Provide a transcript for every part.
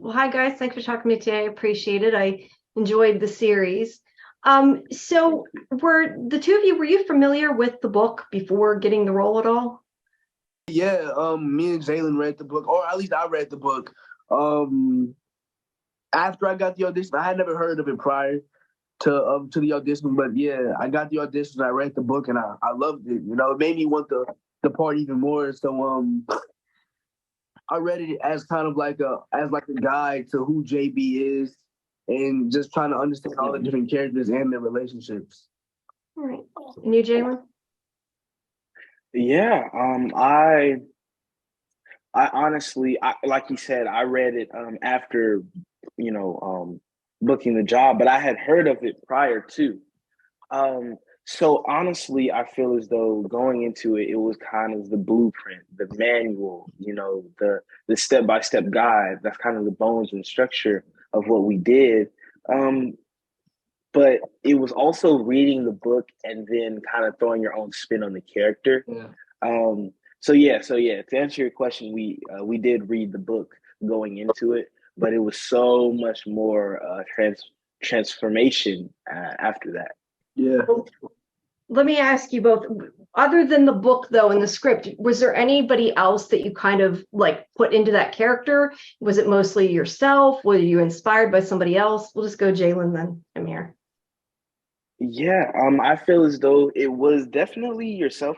Well, hi guys. Thanks for talking to me today. I appreciate it. I enjoyed the series. So were the two of you, were you familiar with the book before getting the role at all? Yeah, me and Jalyn read the book, or at least I read the book. Um, After I got the audition, I had never heard of it prior to the audition, but yeah, I got the audition. I read the book, and I loved it. You know, it made me want the part even more. So I read it as kind of like a guide to who JB is, and just trying to understand all the different characters and their relationships. All right. And you, Jalyn? Yeah, I honestly, like you said, I read it after, you know, booking the job, but I had heard of it prior to. Um, so honestly, I feel as though going into it, it was kind of the blueprint, the manual, the step-by-step guide. That's kind of the bones and structure of what we did. Um, but it was also reading the book and then kind of throwing your own spin on the character. Yeah. So yeah. To answer your question, we did read the book going into it, but it was so much more transformation after that. Yeah. Well, let me ask you both, other than the book though, in the script, was there anybody else that you kind of like put into that character? Was it mostly yourself? Were you inspired by somebody else? We'll just go Jalyn then, Amir. Yeah, I feel as though it was definitely yourself.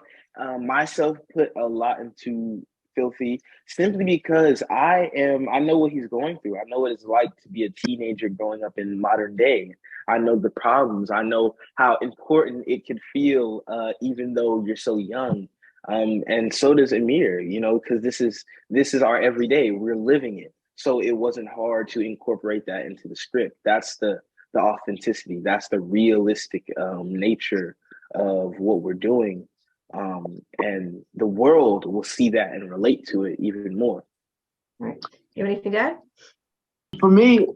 Myself put a lot into Filthy simply because I know what he's going through. I know what it's like to be a teenager growing up in modern day. I know the problems. I know how important it could feel, even though you're so young. And so does Amir, because this is our everyday. We're living it. So it wasn't hard to incorporate that into the script. That's the authenticity. That's the realistic nature of what we're doing. And the world will see that and relate to it even more. All right. You have anything to add? For me,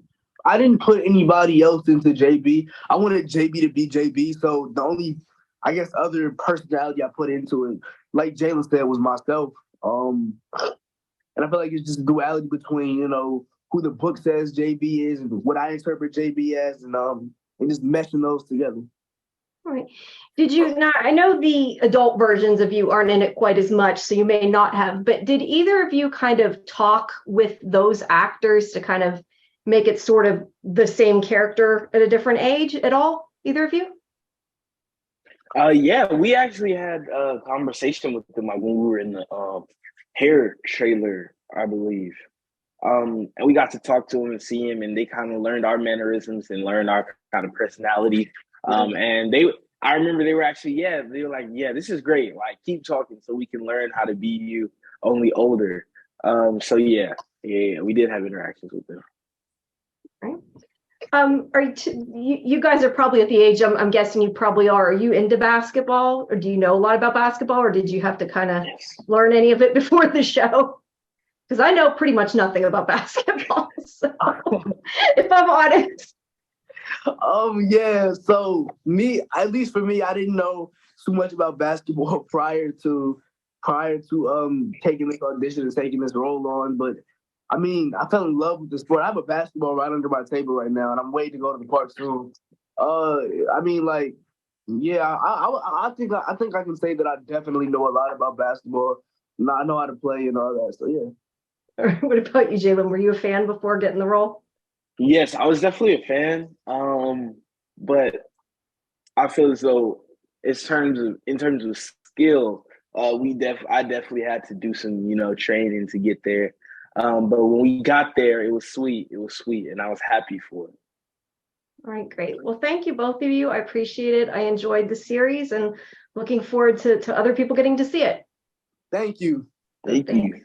I didn't put anybody else into JB. I wanted JB to be JB. So the only, I guess, other personality I put into it, like Jalyn said, was myself. And I feel like it's just a duality between, who the book says JB is and what I interpret JB as, and just meshing those together. All right. Did you not? I know the adult versions of you aren't in it quite as much, so you may not have, but did either of you kind of talk with those actors to kind of make it sort of the same character at a different age at all? Either of you? Yeah, we actually had a conversation with them like when we were in the hair trailer, I believe. And we got to talk to him and see him, and they kind of learned our mannerisms and learned our kind of personality. And I remember they were actually, yeah, they were like, yeah, this is great. Like, keep talking so we can learn how to be you, only older. So yeah, we did have interactions with them. Right. Are you guys are probably at the age I'm guessing you probably are. Are you into basketball, or do you know a lot about basketball, or did you have to kind of learn any of it before the show? Because I know pretty much nothing about basketball. So if I'm honest. Yeah. So at least for me, I didn't know too much about basketball prior to taking this audition and taking this role on. But I mean, I fell in love with the sport. I have a basketball right under my table right now, and I'm waiting to go to the park soon. I mean, like, yeah, I think I can say that I definitely know a lot about basketball. And I know how to play and all that. So yeah. What about you, Jalyn? Were you a fan before getting the role? Yes, I was definitely a fan. But I feel as though in terms of skill, I definitely had to do some, training to get there. But when we got there, it was sweet. It was sweet, and I was happy for it. All right, great. Well, thank you, both of you. I appreciate it. I enjoyed the series and looking forward to other people getting to see it. Thank you. Thank you.